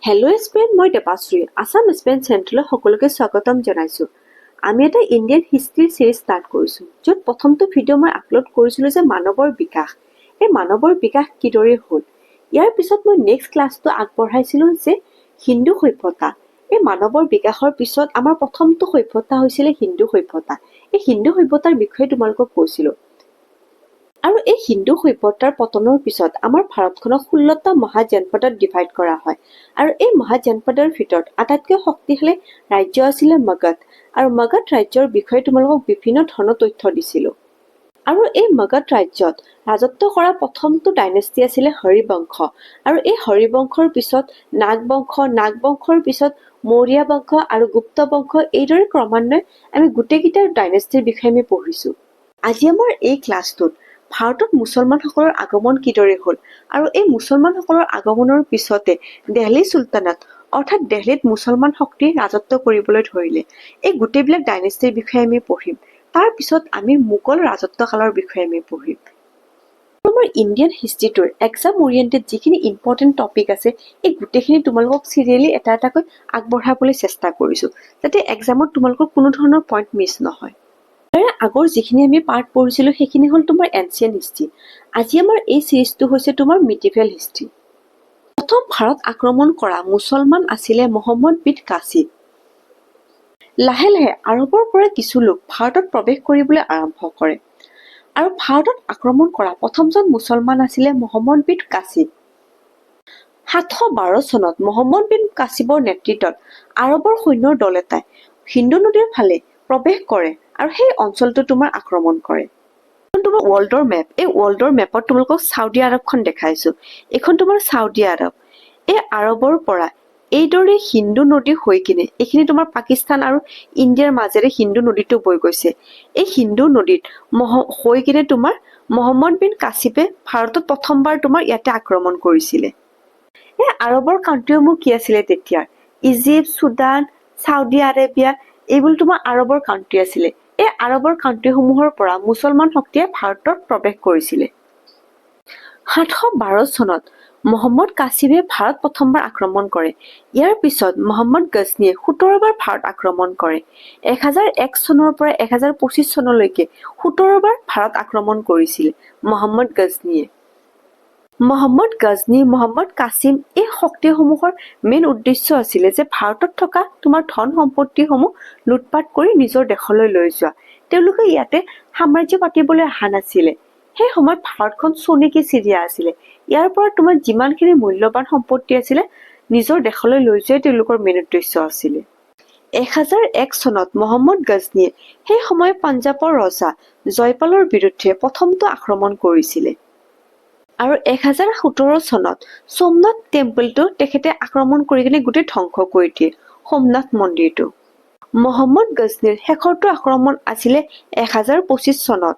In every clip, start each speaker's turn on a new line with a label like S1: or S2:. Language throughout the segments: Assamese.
S1: হেল্ল' স্পেন, মই দেৱাশ্ৰী। আছাম স্পেন চেণ্ট্ৰেলক সকলোকে স্বাগতম জনাইছোঁ। আমি এটা ইণ্ডিয়ান হিষ্ট্ৰী চিৰিজ ষ্টাৰ্ট কৰিছোঁ, য'ত প্ৰথমটো ভিডিঅ' মই আপলোড কৰিছিলোঁ যে মানৱৰ বিকাশ। এই মানৱৰ বিকাশ কিদৰে হ'ল। ইয়াৰ পিছত মই নেক্সট ক্লাছটো আগবঢ়াইছিলোঁ যে হিন্দু সভ্যতা। এই মানৱৰ বিকাশৰ পিছত আমাৰ প্ৰথমটো সভ্যতা হৈছিলে হিন্দু সভ্যতা। এই হিন্দু সভ্যতাৰ বিষয়ে তোমালোকক কৈছিলোঁ। আৰু এই হিন্দু সভ্যতাৰ পতনৰ পিছত আমাৰ ভাৰতখনক 16টা মহাজনপদত ডিভাইড কৰা হয়। আৰু এই মহাজনপদৰ ভিতৰত আটাইতকৈ শক্তিশালী ৰাজ্য আছিলে মগধ। আৰু মগধ ৰাজ্যৰ বিষয়ে তোমালোকক বিভিন্ন ধৰণৰ তথ্য দিছিলোঁ। আৰু এই মগধ ৰাজ্যত ৰাজত্ব কৰা প্ৰথমটো ডাইনেষ্টি আছিলে হৰিবংশ। আৰু এই হৰিবংশৰ পিছত নাগবংশৰ পিছত মৌৰ্য বংশ আৰু গুপ্ত বংশ, এইদৰে ক্ৰমান্বয়ে আমি গোটেইকেইটা ডাইনেষ্টিৰ বিষয়ে আমি পঢ়িছোঁ। আজি আমাৰ এই ক্লাছটোত ভাৰতত মুছলমানসকলৰ আগমন কিদৰে হ'ল আৰু এই মুছলমানসকলৰ আগমনৰ পিছতে দিল্লী চুলতানাত অৰ্থাৎ দিল্লীত মুছলমান শক্তি ৰাজত্ব কৰিবলৈ ধৰিলে, এই গোটেইবিলাক ডাইনেষ্টিৰ বিষয়ে আমি পঢ়িম। তাৰ পিছত আমি মোগল ৰাজত্বকালৰ বিষয়ে আমি পঢ়িম। আমাৰ ইণ্ডিয়ান হিষ্ট্ৰীটোৰ এক্সাম অৰিয়েণ্টেড যিখিনি ইম্পৰ্টেণ্ট টপিক আছে, এই গোটেইখিনি তোমালোকক চিৰিয়েলি এটা এটাকৈ আগবঢ়াবলৈ চেষ্টা কৰিছোঁ, যাতে এক্সামত তোমালোকৰ কোনো ধৰণৰ পইণ্ট মিছ নহয়। আগৰ যিখিনি আমি পাৰ্ট পঢ়িছিলোঁ সেইখিনি হ'ল তোমাৰ এনচিয়েণ্ট হিষ্ট্ৰী। আজি আমাৰ এই চিৰিজটো হৈছে তোমাৰ মিডিভেল হিষ্ট্ৰী। প্ৰথম ভাৰত আক্ৰমণ কৰা মুছলমান আছিলে মহম্মদ বিন কাছিম। লাহে লাহে আৰবৰ পৰা কিছু লোক ভাৰতত প্ৰৱেশ কৰিবলৈ আৰম্ভ কৰে। আৰু ভাৰতত আক্ৰমণ কৰা প্ৰথমজন মুছলমান আছিলে মহম্মদ বিন কাছিম। 712 চনত মহম্মদ বিন কাছিমৰ নেতৃত্বত আৰবৰ সৈন্যৰ দল এটাই সিন্ধু নদীৰ ফালে প্ৰৱেশ কৰে আৰু সেই অঞ্চলটো তোমাৰ আক্ৰমণ কৰে। তোমাৰ ৱৰ্ল্ডৰ মেপ, এই ৱৰ্ল্ডৰ মেপত তোমালোকক চাউদি আৰবখন দেখাইছো। এইখন তোমাৰ চাউদি আৰব। এই আৰবৰ পৰা এইদৰে সিন্ধু নদী হৈ কিনে এইখিনি তোমাৰ পাকিস্তান আৰু ইণ্ডিয়াৰ মাজেৰে সিন্ধু নদীটো বৈ গৈছে। এই সিন্ধু নদীত হৈ কিনে তোমাৰ মহম্মদ বিন কাছিমে ভাৰতত প্ৰথমবাৰ তোমাৰ ইয়াতে আক্ৰমণ কৰিছিলে। এই আৰবৰ কাণ্ট্ৰিসমূহ কি আছিলে তেতিয়া? ইজিপ্ত, চুডান, চাউদি আৰেবিয়া, এইবোৰ তোমাৰ আৰবৰ কাণ্ট্ৰি আছিলে। এই আৰবৰ কাণ্ট্ৰিসমূহৰ পৰা মুছলমান শক্তিয়ে ভাৰতত প্ৰৱেশ কৰিছিলে। 712 চনত মহম্মদ কাছিমে ভাৰত প্ৰথমবাৰ আক্ৰমণ কৰে। ইয়াৰ পিছত মহম্মদ গজনীয়ে 17 বাৰ ভাৰত আক্ৰমণ কৰে। 1001 চনৰ পৰা 1025 চনলৈকে 17 বাৰ ভাৰত আক্ৰমণ কৰিছিল মহম্মদ গজনীয়ে। মহম্মদ কাছিম এই শক্তিসমূহৰ মেইন উদ্দেশ্য আছিলে যে ভাৰতত থকা তোমাৰ ধন সম্পত্তিসমূহ লুটপাট কৰি নিজৰ দেশলৈ লৈ যোৱা। তেওঁলোকে ইয়াতে সাম্ৰাজ্য পাতিবলৈ অহা নাছিলে। সেই সময়ত ভাৰতখন চনেকি চিৰিয়া আছিলে। ইয়াৰ পৰা তোমাৰ যিমানখিনি মূল্যৱান সম্পত্তি আছিলে নিজৰ দেশলৈ লৈ যোৱাই তেওঁলোকৰ মেইন উদ্দেশ্য আছিলে। 1001 চনত মহম্মদ গজনীয়ে সেই সময়ত পাঞ্জাৱৰ ৰজা জয়পালৰ বিৰুদ্ধে প্ৰথমটো আক্ৰমণ কৰিছিলে। আৰু 1017 চনত সোমনাথ টেম্পলটো তেখেতে আক্ৰমণ কৰি কিনে গোটেই ধ্বংস কৰি দিয়ে, সোমনাথ মন্দিৰটো। মহম্মদ গজনীৰ শেষৰটো আক্ৰমণ আছিলে 1025 চনত।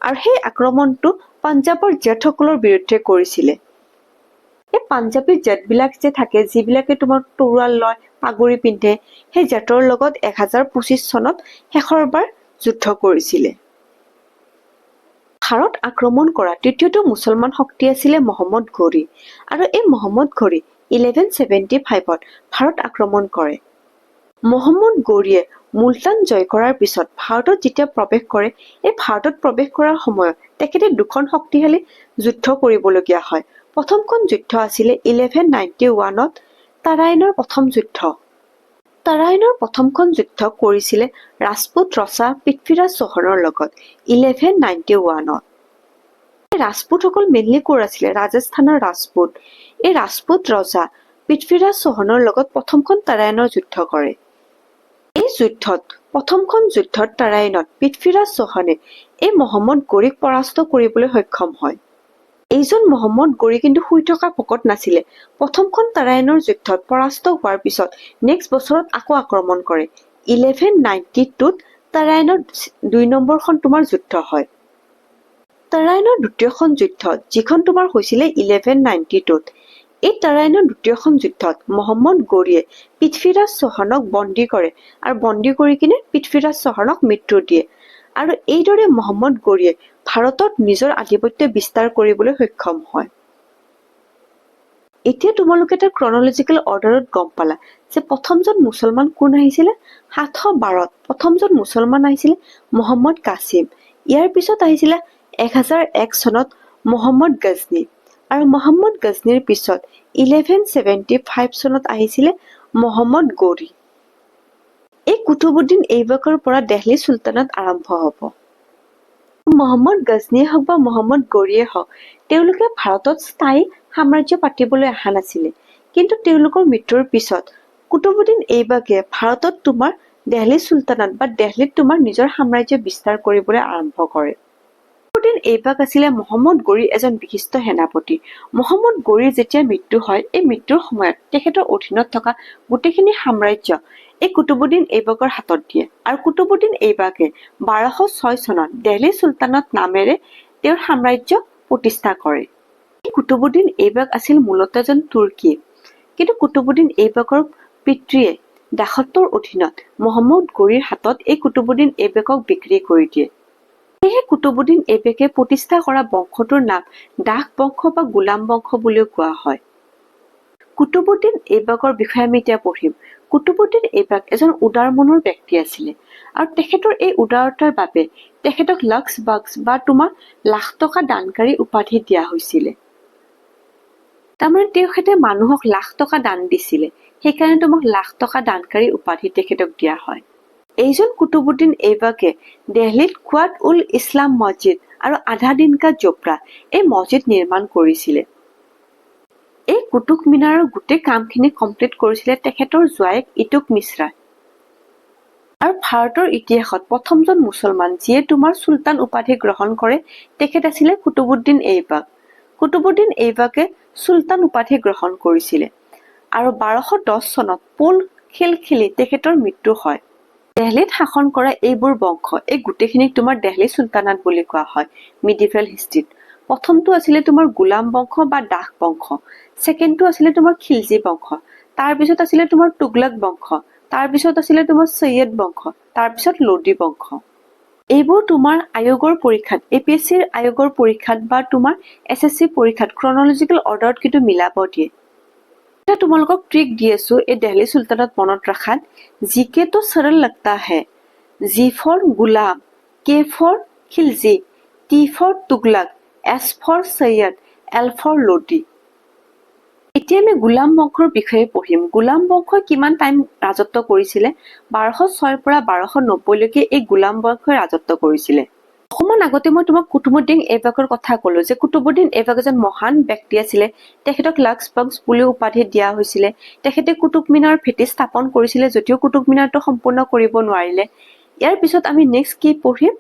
S1: আৰু সেই আক্ৰমণটো পাঞ্জাৱৰ জেঠসকলৰ বিৰুদ্ধে কৰিছিলে। এই পাঞ্জাৱী জেঠবিলাক যে থাকে, যিবিলাকে তোমাৰ তৰোৱাল লয়, পাগুৰি পিন্ধে, সেই জেঠৰ লগত 1025 চনত শেষৰবাৰ যুদ্ধ কৰিছিলে। ভাৰত আক্ৰমণ কৰা তৃতীয়টো মুছলমান শক্তি আছিলে মহম্মদ ঘৌৰী। আৰু এই মহম্মদ ঘৌৰী 1175ত ভাৰত আক্ৰমণ কৰে। মহম্মদ ঘৌৰীয়ে মুলতান জয় কৰাৰ পিছত ভাৰতত যেতিয়া প্ৰৱেশ কৰে, এই ভাৰতত প্ৰৱেশ কৰাৰ সময়ত তেখেতে দুখন শক্তিশালী যুদ্ধ কৰিবলগীয়া হয়। প্ৰথমখন যুদ্ধ আছিলে 1191ত তাৰাইনৰ প্ৰথম যুদ্ধ। তাৰাইনৰ প্ৰথমখন যুদ্ধ কৰিছিলে ৰাজপুত ৰজা পৃথ্বীৰাজ চৌহানৰ লগত 1191ত। ৰাজপুতসকল মেইনলি ক'ৰ আছিলে? ৰাজস্থানৰ ৰাজপুত। এই ৰাজপুত ৰজা পৃথ্বীৰাজ চৌহানৰ লগত প্ৰথমখন তাৰাইনৰ যুদ্ধ কৰে। এই যুদ্ধত প্ৰথমখন যুদ্ধত তাৰাইনত পৃথ্বীৰাজ চৌহানে এই মহম্মদ ঘৌৰীক পৰাস্ত কৰিবলৈ সক্ষম হয়। এইজন মহম্মদ ঘৌৰী কিন্তু শুই থকা ভকত নাছিলে। প্ৰথমখন তাৰাইনৰ যুদ্ধত পৰাস্ত হোৱাৰ পিছত নেক্সট বছৰত আকৌ আক্ৰমণ কৰে। 1192ত তাৰাইনৰ 2 নম্বৰখন তোমাৰ যুদ্ধ হয়। তাৰাইনৰ দ্বিতীয়খন যুদ্ধত, যিখন তোমাৰ হৈছিলে 1192ত, এই তাৰাইনৰ দ্বিতীয়খন যুদ্ধত মহম্মদ ঘৌৰীয়ে পৃথ্বীৰাজ চৌহানক বন্দী কৰে আৰু বন্দী কৰি কিনে পৃথ্বীৰাজ চৌহানক মৃত্যু দিয়ে। আৰু এইদৰে মহম্মদ ঘৌৰীয়ে ভাৰতত নিজৰ আধিপত্য বিস্তাৰ কৰিবলৈ সক্ষম হয়। এতিয়া তোমালোকে এটা ক্ৰনলজিকেল অৰ্ডাৰত গম পালা যে প্ৰথমজন মুছলমান কোন আহিছিলে 712ত প্ৰথমজন মুছলমান আহিছিলে মহম্মদ কাছিম ইয়াৰ পিছত আহিছিলে 1001 চনত মহম্মদ গজনী আৰু মহম্মদ গজনীৰ পিছত 1175 চনত আহিছিলে মহম্মদ গৌৰী এই কুতুবুদ্দিন এইবাকৰ পৰা দিল্লী চুলতানাত আৰম্ভ হ'ব মহম্মদ গজনীয়ে হওক বা মহম্মদ গৌৰীয়ে হওক তেওঁলোকে ভাৰতত স্থায়ী সাম্ৰাজ্য পাতিবলৈ অহা নাছিলে কিন্তু তেওঁলোকৰ মৃত্যুৰ পিছত কুতুবুদ্দিন এইবাকে ভাৰতত তোমাৰ দিল্লী চুলতানাত বা দিল্লীত তোমাৰ নিজৰ সাম্ৰাজ্য বিস্তাৰ কৰিবলৈ আৰম্ভ কৰে কুতুবুদ্দিন এইবাক আছিলে মহম্মদ গৌৰীৰ এজন বিশিষ্ট সেনাপতি মহম্মদ গৌৰীৰ যেতিয়া মৃত্যু হয় এই মৃত্যুৰ সময়ত তেখেতৰ অধীনত থকা গোটেইখিনি সাম্ৰাজ্য এই কুতুবুদ্দিন এইবাকৰ হাতত দিয়ে আৰু কুতুবুদ্দিন এইবাকে 1206 চনত দিল্লী চুলতানাত নামেৰে তেওঁৰ সাম্ৰাজ্য প্ৰতিষ্ঠা কৰে কুতুবুদ্দিন এইবাক আছিল মূলতঃ এজন তুৰ্কী কিন্তু কুতুবুদ্দিন এইবাকৰ পিতৃয়ে দাসত্বৰ অধীনত মহম্মদ গৌৰীৰ হাতত এই কুতুবুদ্দিন এইবাকক বিক্ৰী কৰি দিয়ে সেয়ে কুতুবুদ্দিন এইবাকে প্ৰতিষ্ঠা কৰা বংশটোৰ নাম দাস বংশ বা গোলাম বংশ বুলিও কোৱা হয় কুতুবুদ্দিন এইবাকৰ বিষয়ে আমি এতিয়া পঢ়িম কুতুবুদ্দিন এইবাক এজন উদাৰ মনৰ ব্যক্তি আছিলে আৰু তেখেতৰ এই উদাৰতাৰ বাবে তেখেতক লক্স বক্স বা তোমাৰ লাখ টকা দানকাৰী উপাধি দিয়া হৈছিলে তাৰমানে তেখেতে মানুহক লাখ টকা দান দিছিলে সেইকাৰণে তোমাক লাখ টকা দানকাৰী উপাধি তেখেতক দিয়া হয় এইজন কুতুবুদ্দিন এইবাকে দিল্লীত কোৱাত উল ইছলাম মছজিদ আৰু আধা দিন কা জোপৰা এই মছজিদ নিৰ্মাণ কৰিছিলে এই কুতুব মিনাৰৰ গোটেই কামখিনি কমপ্লিট কৰিছিলে তেখেতৰ জোৱায়েক ইটুক মিশ্ৰা আৰু ভাৰতৰ ইতিহাসত প্ৰথমজন মুছলমান যিয়ে তোমাৰ চুলতান উপাধি গ্ৰহণ কৰে তেখেত আছিলে কুতুবুদ্দিন এইবাক কুতুবুদ্দিন এইবাকে চুলতান উপাধি গ্ৰহণ কৰিছিলে আৰু 1210 চনত পোল খেল খেলি তেখেতৰ মৃত্যু হয় দিল্লীত শাসন কৰা এইবোৰ বংশ এই গোটেইখিনিক তোমাৰ দিল্লী চুলতানাত বুলি কোৱা হয় মিডিভেল হিষ্ট্ৰীত প্ৰথমটো আছিলে তোমাৰ গোলাম বংশ বা দাস বংশ সেকেন্ডটো আছিলে তোমাৰ খিলজী বংশ তাৰ পিছত আছিলে তোমাৰ তুগলক বংশ তাৰ পিছত আছিলে তোমাৰ সৈয়দ বংশ তাৰ পিছত লোডি বংশ এইবোৰ তোমাৰ আয়োগৰ পৰীক্ষাত এপিএসসিৰ আয়োগৰ পৰীক্ষাত বা তোমাৰ এসএসসি পৰীক্ষাত ক্ৰনলজিকেল অৰ্ডাৰত কিন্তু মিলাব দিয়ে এটা তোমালোকক ট্ৰিক দি আছো এই দিল্লী চুলতানত মনত ৰাখাত জিকে তো সৰল লগতা হে G for Ghulam K for Khilji T for Tughlaq S for Sayyid L for Lodi এতিয়া আমি গোলাম বংশৰ বিষয়ে পঢ়িম গোলাম বংশই কিমান টাইম ৰাজত্ব কৰিছিলে 1206 পৰা 1290 লৈকে এই গোলাম বংশই ৰাজত্ব কৰিছিলে অকমান আগতে মই তোমাক কুতুবুদ্দিন এইবাকৰ কথা ক'লো যে কুতুবুদ্দিন এইবাক এজন মহান ব্যক্তি আছিলে তেখেতক লক্স বক্স বুলি উপাধি দিয়া হৈছিলে তেখেতে কুতুব মিনাৰ ভেটি স্থাপন কৰিছিলে যদিও কুতুব মিনাৰটো সম্পূৰ্ণ কৰিব নোৱাৰিলে ইয়াৰ পিছত আমি নেক্সট কি পঢ়িম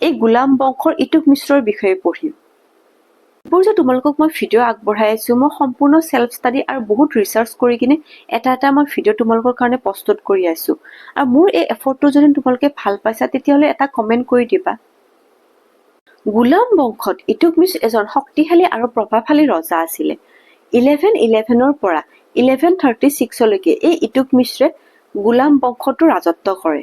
S1: এই গোলাম বংশৰ ইটুক মিশ্ৰৰ বিষয়ে পঢ়িম এইবোৰ যে তোমালোকক মই ভিডিঅ' আগবঢ়াই আছো মই সম্পূৰ্ণ সেল্ফ ষ্টাডি আৰু বহুত ৰিচাৰ্চ কৰি কিনে এটা মই ভিডিঅ' তোমালোকৰ কাৰণে প্ৰস্তুত কৰি আছো আৰু মোৰ এই এফৰ্টটো যদি তোমালোকে ভাল পাইছা তেতিয়াহ'লে এটা কমেন্ট কৰি দিবা গোলাম বংশত ইটুকমিছ এজন শক্তিশালী আৰু প্ৰভাৱশালী ৰজা আছিলে 1111ৰ পৰা 1136 লৈকে এই ইটুকমিছৰে গোলাম বংশটো ৰাজত্ব কৰে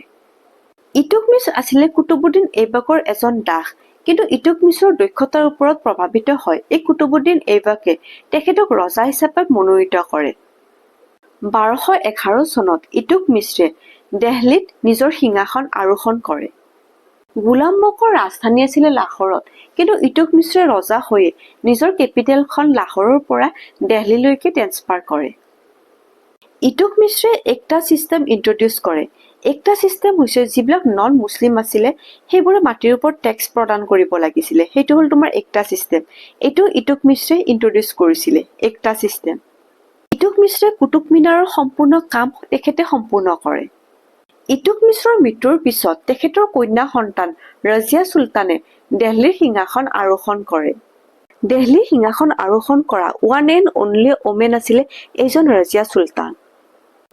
S1: ইটুকমিছ আছিলে কুতুবুদ্দিন এইবাকৰ এজন দাস কিন্তু ইটুকমিছৰ দক্ষতাৰ ওপৰত প্ৰভাৱিত হয় এই কুতুবুদ্দিন এইবাকে তেখেতক ৰজা হিচাপে মনোনীত কৰে 1211 চনত ইটুকমিছৰে দিল্লীত নিজৰ সিংহাসন আৰোহণ কৰে গোলাম বংশৰ ৰাজধানী আছিলে লাহোৰত কিন্তু ইটুকমিছৰে ৰজা হৈ নিজৰ কেপিটেলখন লাহোৰৰ পৰা দিল্লীলৈকে ট্ৰান্সফাৰ কৰে ইটুকমিছৰে একটা সিস্টেম ইন্ট্ৰোডিউস কৰে একটা সিস্টেম হৈছে যিবিলাক নন মুছলিম আছিলে সেইবোৰে মাটিৰ ওপৰত ট্যাক্স প্ৰদান কৰিব লাগিছিলে সেইটো হল তোমাৰ একটা সিস্টেম এটো ইটুকমিছৰে ইন্ট্ৰোডিউস কৰিছিলে একটা সিস্টেম ইটুকমিছৰে কুতুব মিনাৰৰ সম্পূৰ্ণ কাম তেখেতে সম্পূৰ্ণ কৰে ইটুকমিছৰৰ মৃত্যুৰ পিছত তেখেতৰ কন্যা সন্তান ৰাজিয়া সুলতানে দিল্লীৰ সিংহাসন আৰোহণ কৰে দিল্লীৰ সিংহাসন আৰোহণ কৰা ওৱান এণ্ড অনলি ওমেন আছিলে এজন ৰাজিয়া সুলতান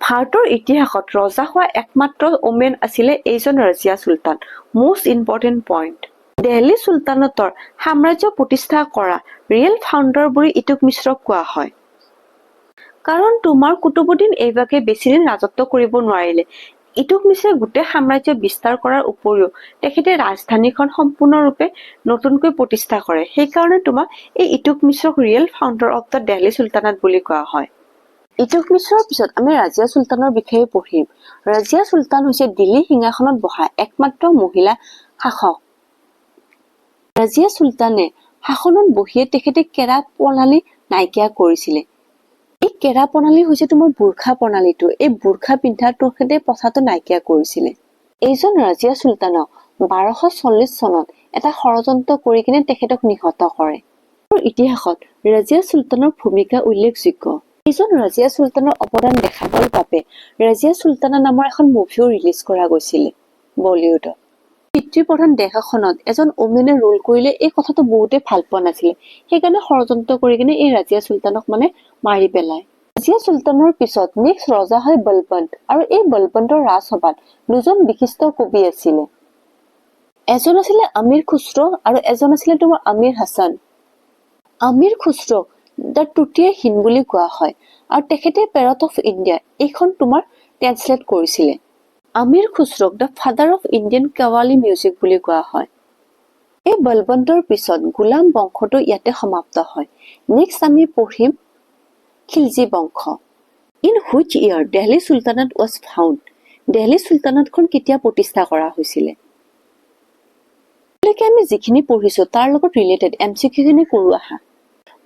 S1: ভাৰতৰ ইতিহাসত ৰজা হোৱা একমাত্ৰ ওমেন আছিলে এইজন ৰাজিয়া সুলতান মোষ্ট ইম্পৰ্টেন্ট পইণ্ট দিল্লী সুলতানতৰ সাম্ৰাজ্য প্ৰতিষ্ঠা কৰা ৰিয়েল ফাউণ্ডাৰ বুলি ইটুকমিছৰক কোৱা হয় কাৰণ তোমাৰ কুতুবুদ্দিন এইবাকে বেছিদিন ৰাজত্ব কৰিব নোৱাৰিলে ইটুক মিশ্ৰে গোটেই সাম্ৰাজ্য বিস্তাৰ কৰাৰ উপৰিও তেখেতে ৰাজধানীখন সম্পূৰ্ণৰূপে নতুনকৈ প্ৰতিষ্ঠা কৰে। সেইকাৰণে তোমাক এই ইটুক মিশ্ৰক real founder of the Delhi sultanate বুলি কোৱা হয়। ইটুক মিশ্ৰৰ পিছত আমি ৰাজিয়া চুলতানৰ বিষয়ে পঢ়িম। ৰাজিয়া চুলতান হৈছে দিল্লী সিংহাসনত বহা একমাত্ৰ মহিলা শাসক। ৰাজিয়া চুলতানে শাসনত বহিয়ে তেখেতে কেৰা প্ৰণালী নাইকিয়া কৰিছিলে। এই কেৰা প্ৰণালী হৈছে তোমাৰ বুৰ্খা প্ৰণালীটো। এই বুৰ্খা পিন্ধা তেখেতে প্ৰথাটো নাইকিয়া কৰিছিলে। এইজন ৰাজিয়া চুলতানক 1240 চনত এটা ষড়যন্ত্ৰ কৰি কিনে তেখেতক নিহত কৰে। ইতিহাসত ৰাজিয়া চুলতানৰ ভূমিকা উল্লেখযোগ্য। এইজন ৰাজিয়া চুলতানৰ অৱদান দেখাবৰ বাবে ৰাজিয়া চুলতানা নামৰ এখন মুভিও ৰিলিজ কৰা গৈছিলে বলিউডত। পিতৃপ্ৰধান দেশ এখনত এজন ওমেনে ৰোল কৰিলে এই কথাটো বহুতে ভাল পোৱা নাছিলে। সেইকাৰণে ষড়যন্ত্ৰ কৰি কিনে এই ৰাজিয়া চুলতানক মাৰি পেলায়। ৰাজিয়া চুলতানৰ পিছত নেক্সট ৰজা হয় বলবন্ত, আৰু এই বলবন্তৰ ৰাজসভাত দুজন বিশিষ্ট কবি আছিলে। এজন আছিলে আমিৰ খুশ্ৰ আৰু এজন আছিলে তোমাৰ আমিৰ হাছান। আমিৰ খুশ্ৰক দ্য তৃতীয় হিন্দ বুলি কোৱা হয়, আৰু তেখেতে পেৰট অফ ইণ্ডিয়া এইখন তোমাৰ ট্ৰেন্সলেট কৰিছিলে। আমিৰ খুশ্ৰক the father of Indian qawwali music বুলি কোৱা হয়। এই বলবন্তৰ পিছত গোলাম বংশটো ইয়াতে সমাপ্ত হয়। নেক্সট আমি পঢ়িম খিলজী বংশ। In which year Delhi sultanate was found. Delhi চুলতানাতখন কেতিয়া প্ৰতিষ্ঠা কৰা হৈছিলে? আমি যিখিনি পঢ়িছো তাৰ লগত ৰিলেটেড MCQ খিনি কৰো আহা।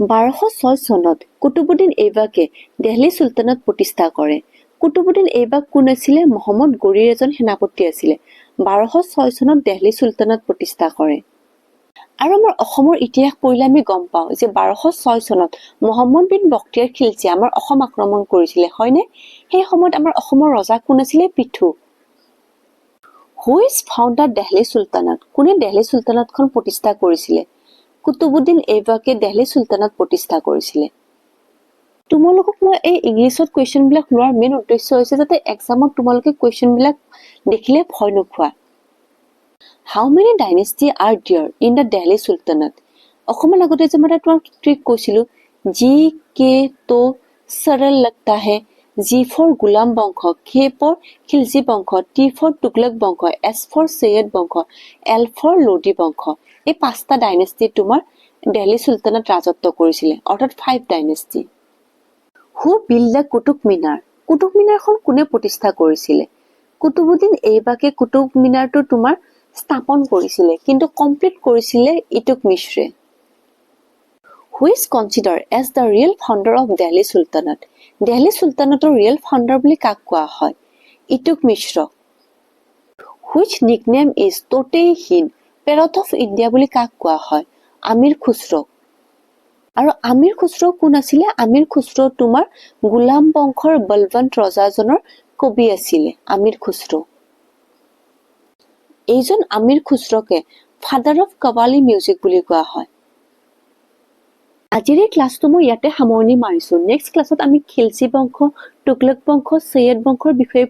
S1: 1206 চনত কুতুবুদ্দিন এইবাকে দিল্লী চুলতানাত প্ৰতিষ্ঠা কৰে। কুতুবুদ্দিন এইবাক কোন আছিলে? মহম্মদ গৰিৰ এজন সেনাপতি আছিলে। 1206 চনত দিল্লী চুলতানাত প্ৰতিষ্ঠা কৰে। আৰু আমাৰ অসমৰ ইতিহাস পঢ়িলে আমি গম পাওঁ যে 1206 চনত মহম্মদ বিন বখতিয়াৰ খিলজীয়ে আমাৰ অসম আক্ৰমণ কৰিছিলে, হয়নে? সেই সময়ত আমাৰ অসমৰ ৰজা কোন আছিলে? পিঠু। Which founder Delhi sultanate? কোনে দিল্লী চুলতানাতখন প্ৰতিষ্ঠা কৰিছিলে? কুতুবুদ্দিন এইবাকে দিল্লী চুলতানাত প্ৰতিষ্ঠা কৰিছিলে। তোমালোকক মই এই ইংলিছত কুৱেশ্যন বিলাক লোৱাৰ মেইন উদ্দেশ্য হৈছে যাতে এক্সামত তোমালোকে কুৱেশ্যন বিলাক দেখিলে ভয় নোখোৱা। How many dynasty are there in the Delhi sultanate? অকমান আগতে যে মই তোমাক ট্ৰিক কৈছিলো, জি কে তো সৰল লগতা হে, জি ফৰ গোলাম বংশ, কে ফৰ খিলজী বংশ, টি ফৰ তুগলক বংশ, এছ ফৰ সৈয়দ বংশ, এল ফৰ লোডি বংশ। এই 5টা ডাইনেষ্টি তোমাৰ দিল্লী চুলতানাত ৰাজত্ব কৰিছিলে, অৰ্থাৎ 5 dynasty. Who build the Qutub Minar? Qutub মিনাৰখন কোনে প্ৰতিষ্ঠা কৰিছিলে? কুতুবুদ্দিন এইবাকে কুতুব মিনাৰটো তোমাৰ স্থাপন কৰিছিলে, কিন্তু কমপ্লিট কৰিছিলে ইটুক মিশ্ৰে। Who is considered as the real founder of Delhi sultanate? Delhi চুলতানাতৰ ৰিয়েল ফাউণ্ডাৰ বুলি কাক কোৱা হয়? ইটুক মিশ্ৰক। Which nickname is Tuti-e-Hind? Parrot of India বুলি কাক কোৱা হয়? আমিৰ খুশ্ৰক। আৰু আমিৰ খুশ্ৰ কোন আছিলে? আমিৰ খুশ্ৰ তোমাৰ গোলাম বংশৰ বলবন্ত ৰজাজনৰ কবি আছিলে আমিৰ খুশ্ৰ। এইজন আমিৰ খুশ্ৰকে ফাদাৰ অফ কাৱালী মিউজিক বুলি কোৱা হয়। আজিৰ এই ক্লাছটো মই ইয়াতে সামৰণি মাৰিছো। নেক্সট ক্লাছত আমি খিলজী বংশ, তুগলক বংশ, সৈয়দ বংশৰ বিষয়ে